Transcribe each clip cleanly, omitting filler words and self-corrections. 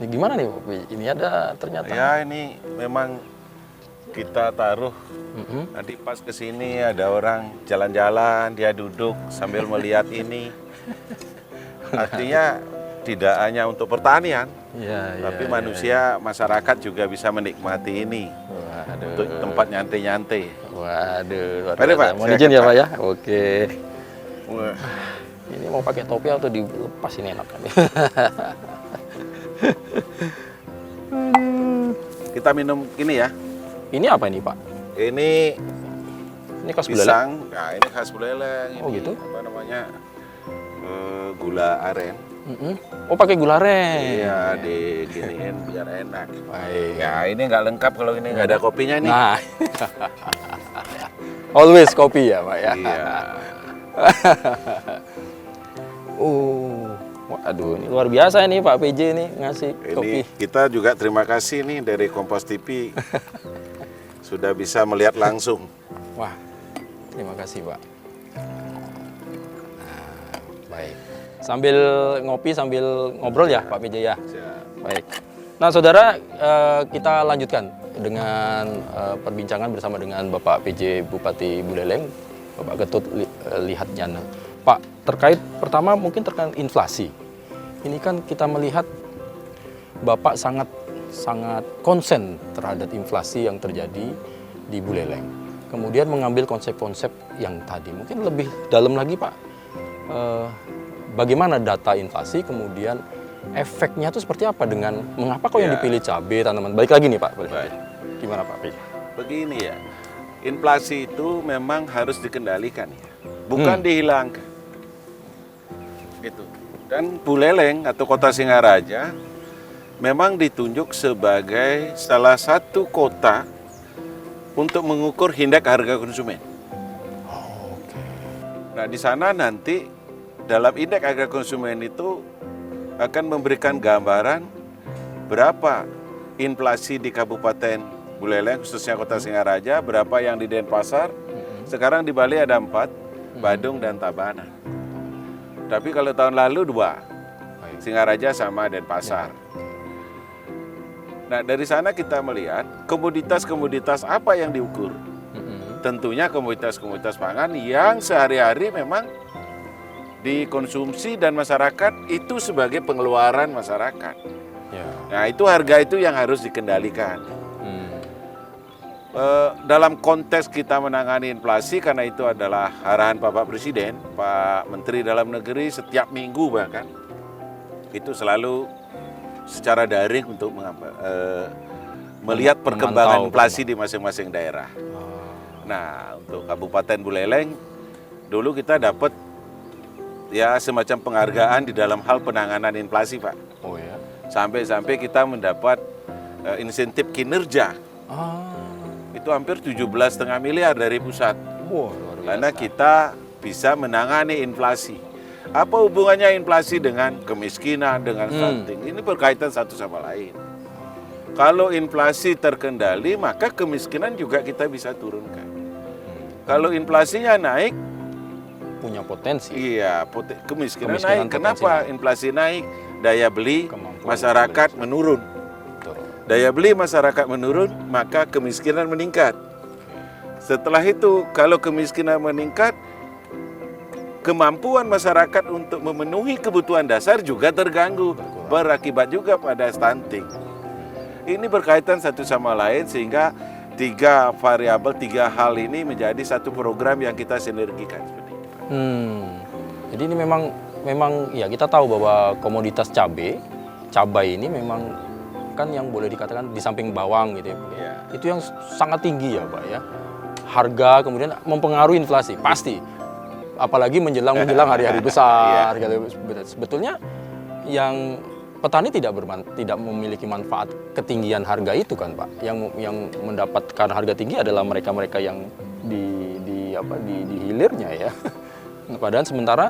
Ini gimana nih Pak? Ini ada ternyata. Ya ini memang kita taruh. Nanti pas kesini ada orang jalan-jalan, dia duduk sambil melihat ini. Artinya tidak hanya untuk pertanian, Ya, tapi manusia, masyarakat juga bisa menikmati ini. Waduh. Untuk tempat nyantai-nyantai. Waduh. Mari, Pak, Mau saya izin ya angkat, Pak ya? Oke. Wah, Ini mau pakai topi atau dilepas ini enak kan? kita minum ini ya. Ini apa ini Pak? Ini Ini khas Buleleng? pisang. Nah, ini khas Buleleng. Oh, Ini gitu? apa namanya? Gula aren. Oh pakai gula aren. Iya, diginiin biar enak. Baik. Ya, ini nggak lengkap kalau ini nggak ada kopinya nih. Nah. Always kopi ya Pak ya? Iya. Waduh, ini luar biasa ini Pak PJ ini ngasih kopi. Ini kita juga terima kasih nih dari Kompas TV sudah bisa melihat langsung. Wah, terima kasih Pak. Nah, baik. Sambil ngopi sambil ngobrol ya Pak PJ ya. Baik. Nah saudara, kita lanjutkan dengan perbincangan bersama dengan Bapak PJ Bupati Buleleng, Bapak Ketut Lihat Jana. Pak, terkait pertama mungkin terkait inflasi. Ini kan kita melihat Bapak sangat konsen terhadap inflasi yang terjadi di Buleleng. Kemudian mengambil konsep-konsep yang tadi. Mungkin lebih dalam lagi Pak, bagaimana data inflasi, kemudian efeknya itu seperti apa dengan mengapa kok yang dipilih cabai, tanaman. Balik lagi nih Pak. Baik. Gimana Pak? Begini ya, inflasi itu memang harus dikendalikan ya, bukan dihilangkan. Gitu. Dan Buleleng atau Kota Singaraja memang ditunjuk sebagai salah satu kota untuk mengukur indeks harga konsumen. Nah, di sana nanti dalam indeks harga konsumen itu akan memberikan gambaran berapa inflasi di Kabupaten Buleleng, khususnya Kota Singaraja, berapa yang di Denpasar. Sekarang di Bali ada 4, Badung dan Tabanan. Tapi kalau tahun lalu 2, Singaraja sama Denpasar. Nah, dari sana kita melihat komoditas-komoditas apa yang diukur. Tentunya komoditas-komoditas pangan yang sehari-hari memang dikonsumsi dan masyarakat itu sebagai pengeluaran masyarakat. Ya. Nah, itu harga itu yang harus dikendalikan. Dalam konteks kita menangani inflasi, karena itu adalah arahan Bapak Presiden, Pak Menteri Dalam Negeri setiap minggu bahkan, itu selalu secara daring untuk melihat perkembangan inflasi di masing-masing daerah. Nah, untuk Kabupaten Buleleng, dulu kita dapat ya semacam penghargaan di dalam hal penanganan inflasi, Pak. Oh ya. Sampai-sampai kita mendapat insentif kinerja. Itu hampir 17,5 miliar dari pusat. Wow, luar biasa. Karena kita bisa menangani inflasi. Apa hubungannya inflasi dengan kemiskinan, dengan stunting? Ini berkaitan satu sama lain. Kalau inflasi terkendali, maka kemiskinan juga kita bisa turunkan. Kalau inflasinya naik, punya potensi. iya, kemiskinan Kemiskinan naik. Kenapa inflasi naik? Daya beli masyarakat menurun. Daya beli masyarakat menurun, maka kemiskinan meningkat. Setelah itu, kalau kemiskinan meningkat, kemampuan masyarakat untuk memenuhi kebutuhan dasar juga terganggu, berakibat juga pada stunting. Ini berkaitan satu sama lain sehingga 3 variabel, 3 hal ini menjadi satu program yang kita sinergikan seperti itu. Jadi ini memang ya kita tahu bahwa komoditas cabai ini memang kan yang boleh dikatakan di samping bawang gitu ya, Ya. itu yang sangat tinggi ya Pak ya. Harga kemudian mempengaruhi inflasi pasti. Apalagi menjelang hari-hari besar. Sebetulnya yang petani tidak memiliki manfaat ketinggian harga itu kan Pak. Yang mendapatkan harga tinggi adalah mereka-mereka yang di hilirnya ya. Padahal sementara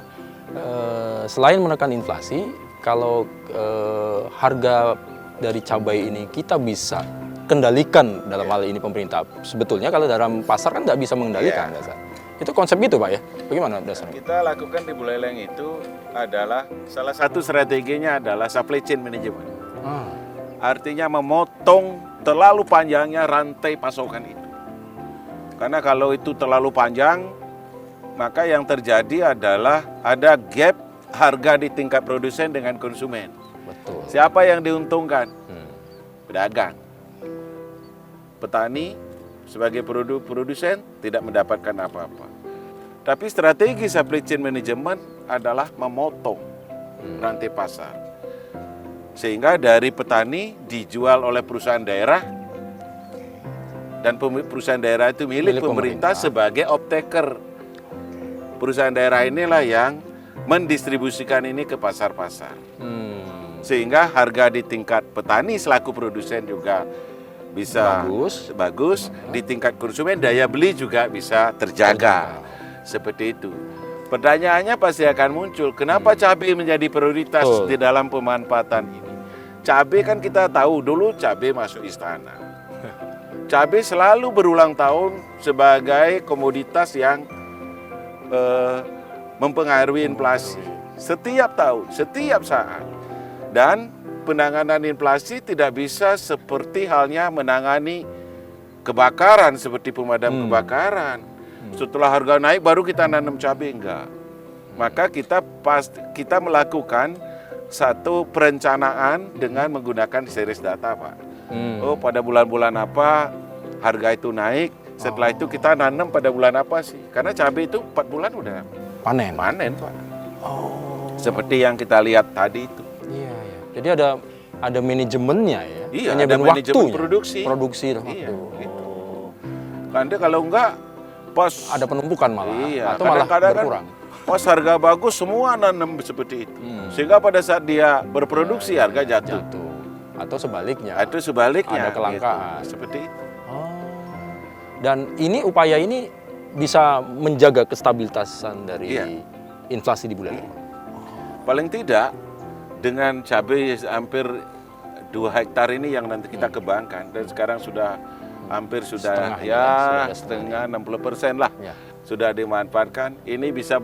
selain menekan inflasi, kalau harga dari cabai ini kita bisa kendalikan dalam hal ini pemerintah. Sebetulnya kalau dalam pasar kan nggak bisa mengendalikan dasar. Itu konsep gitu Pak ya? Bagaimana dasarnya? Kita lakukan di Buleleng itu adalah salah satu strateginya adalah supply chain management. artinya memotong terlalu panjangnya rantai pasokan itu. Karena kalau itu terlalu panjang, maka yang terjadi adalah ada gap harga di tingkat produsen dengan konsumen. Betul. Siapa yang diuntungkan? Pedagang. Petani sebagai produsen tidak mendapatkan apa-apa. Tapi strategi supply chain management adalah memotong rantai pasar. Sehingga dari petani dijual oleh perusahaan daerah, dan perusahaan daerah itu milik pemerintah sebagai off-taker. Perusahaan daerah inilah yang mendistribusikan ini ke pasar-pasar. Sehingga harga di tingkat petani selaku produsen juga bisa bagus. Di tingkat konsumen daya beli juga bisa terjaga. Seperti itu. Pertanyaannya pasti akan muncul, kenapa cabai menjadi prioritas di dalam pemanfaatan ini? Cabai kan kita tahu dulu cabai masuk istana. Cabai selalu berulang tahun sebagai komoditas yang mempengaruhi inflasi. Setiap tahun, setiap saat. Dan penanganan inflasi tidak bisa seperti halnya menangani kebakaran, seperti pemadam kebakaran. Setelah harga naik baru kita nanam cabai, enggak. Maka kita melakukan satu perencanaan dengan menggunakan series data, Pak. Oh, pada bulan-bulan apa harga itu naik, setelah itu kita nanam pada bulan apa sih? Karena cabai itu 4 bulan udah panen, Pak. Seperti yang kita lihat tadi itu. Iya, iya. Jadi ada manajemennya ya. Iya, ada manajemen produksi. Produksi waktu. Iya, gitu. Karena kalau enggak pas ada penumpukan malah, iya, atau malah kadang-kadang berkurang. Pas harga bagus semua nanam seperti itu. Sehingga pada saat dia berproduksi harga jatuh. Atau sebaliknya. Atau sebaliknya. Ada kelangkaan. Gitu. Seperti itu. Dan ini upaya ini bisa menjaga kestabilitasan dari inflasi di Buleleng. Paling tidak dengan cabai hampir 2 hektar ini yang nanti kita kembangkan, dan sekarang sudah hampir sudah setengah 60% lah sudah dimanfaatkan. Ini bisa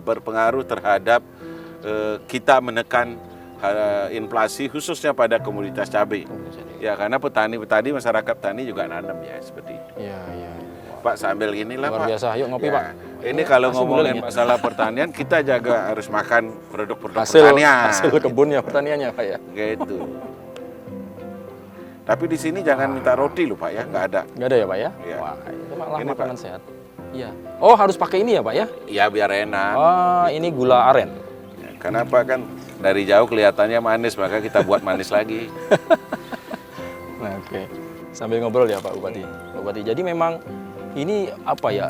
berpengaruh terhadap kita menekan inflasi khususnya pada komoditas cabai. Ya, karena petani masyarakat petani juga nanam ya seperti itu. Iya. Pak, sambil inilah Luar Pak. biasa, yuk ngopi Pak. Ini kalau ngomongin masalah pertanian, kita jaga harus makan produk-produk pertanian. Hasil kebunnya, pertaniannya Pak ya. Gitu. Tapi di sini jangan minta roti loh Pak ya, nggak ada. Nggak ada ya Pak ya? Ya. Wah, itu malah Ini, makanan Pak. sehat. Iya. Oh, harus pakai ini ya Pak ya? Iya, biar enak. Oh, ini gula aren. Ya, kenapa kan dari jauh kelihatannya manis, maka kita buat manis lagi. Nah, oke. Sambil ngobrol ya Pak Bupati. Pak Bupati, jadi memang ini apa ya,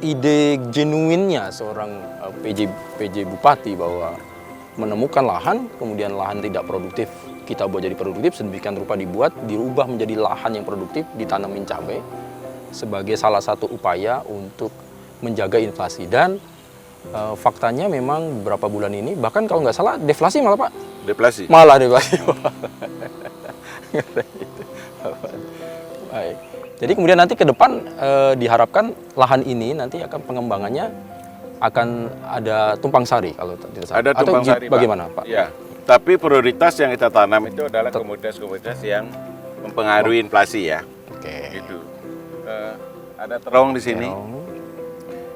ide genuinnya seorang PJ Bupati bahwa menemukan lahan, kemudian lahan tidak produktif, kita buat jadi produktif, sedemikian rupa dirubah menjadi lahan yang produktif, ditanamin cabai sebagai salah satu upaya untuk menjaga inflasi. Dan faktanya memang beberapa bulan ini, bahkan kalau nggak salah deflasi malah Pak. Deflasi? Malah deflasi. Baik. Jadi kemudian nanti ke depan diharapkan lahan ini nanti akan pengembangannya akan ada tumpang sari kalau tidak salah. Ada tumpang sari, bagaimana Pak? Ya. Tapi prioritas yang kita tanam itu adalah komoditas-komoditas yang mempengaruhi inflasi ya. Oke. Gitu. Ada terong di sini. Terong.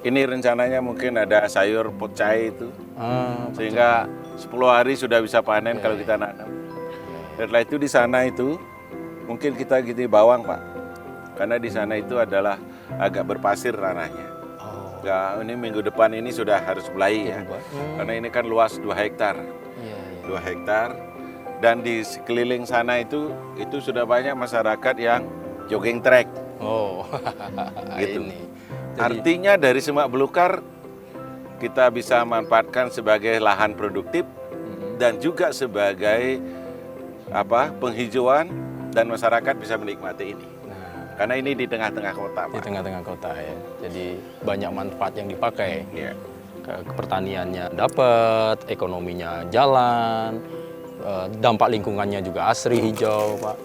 Ini rencananya mungkin ada sayur pocai itu. Sehingga 10 hari sudah bisa panen kalau kita nanam. Setelah itu di sana itu mungkin kita gitu bawang Pak. Karena di sana itu adalah agak berpasir tanahnya. Ya, ini minggu depan ini sudah harus mulai ya. Karena ini kan luas 2 hektar. 2 hektar. Dan di sekeliling sana itu sudah banyak masyarakat yang jogging track. Oh. Gitu. Ini. Jadi, artinya dari semak belukar kita bisa manfaatkan sebagai lahan produktif dan juga sebagai penghijauan, dan masyarakat bisa menikmati ini. Karena ini di tengah-tengah kota, Pak. Di tengah-tengah kota ya. Jadi banyak manfaat yang dipakai. Ya. Pertaniannya dapat, ekonominya jalan, dampak lingkungannya juga asri, hijau, Pak.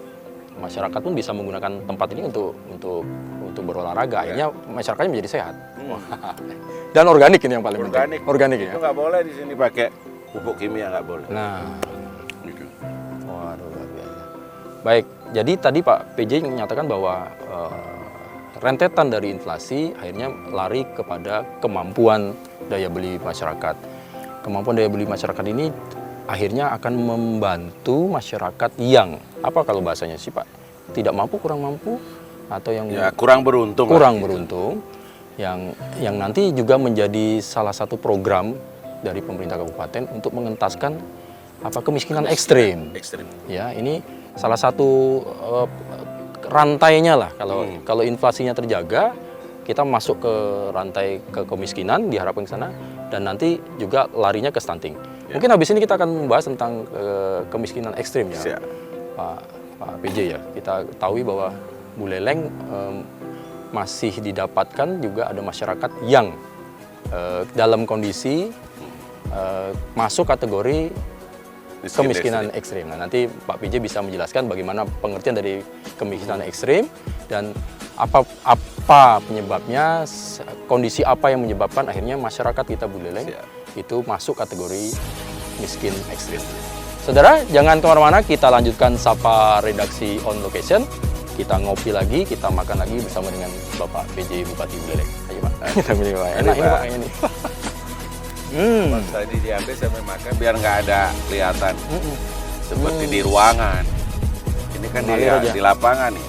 Masyarakat pun bisa menggunakan tempat ini untuk berolahraga. Akhirnya masyarakatnya menjadi sehat. Dan organik ini yang paling penting. Organik ya. Itu nggak boleh di sini pakai pupuk kimia, nggak boleh. Nah, Gitu. waduh luar biasa. Baik, jadi tadi Pak PJ menyatakan bahwa rentetan dari inflasi akhirnya lari kepada kemampuan daya beli masyarakat. Kemampuan daya beli masyarakat ini akhirnya akan membantu masyarakat yang, apa kalau bahasanya sih Pak, tidak mampu, kurang mampu, atau yang Ya, kurang beruntung. kurang lah, gitu. beruntung, yang nanti juga menjadi salah satu program dari pemerintah kabupaten untuk mengentaskan kemiskinan ekstrim. Ekstrim. Ya, ini salah satu rantainya lah. Kalau inflasinya terjaga, kita masuk ke rantai kemiskinan, diharapkan ke sana, dan nanti juga larinya ke stunting. Ya. Mungkin habis ini kita akan membahas tentang kemiskinan ekstrim ya, Siap. Pak PJ ya. Kita tahu bahwa Buleleng masih didapatkan juga ada masyarakat yang dalam kondisi masuk kategori kemiskinan ekstrim. Nah, nanti Pak PJ bisa menjelaskan bagaimana pengertian dari kemiskinan ekstrim dan apa penyebabnya, kondisi apa yang menyebabkan akhirnya masyarakat kita Buleleng itu masuk kategori miskin ekstrim. Saudara, jangan kemana-mana, kita lanjutkan Sapa Redaksi on Location. Kita ngopi lagi, kita makan lagi bersama dengan Bapak PJ Bupati Buleleng. Ayo Pak, kita milih Pak. Enak ini Pak kayaknya nih. Pas tadi diambil sampai makan biar nggak ada kelihatan seperti di ruangan. Ini kan Mengalir aja. di lapangan nih.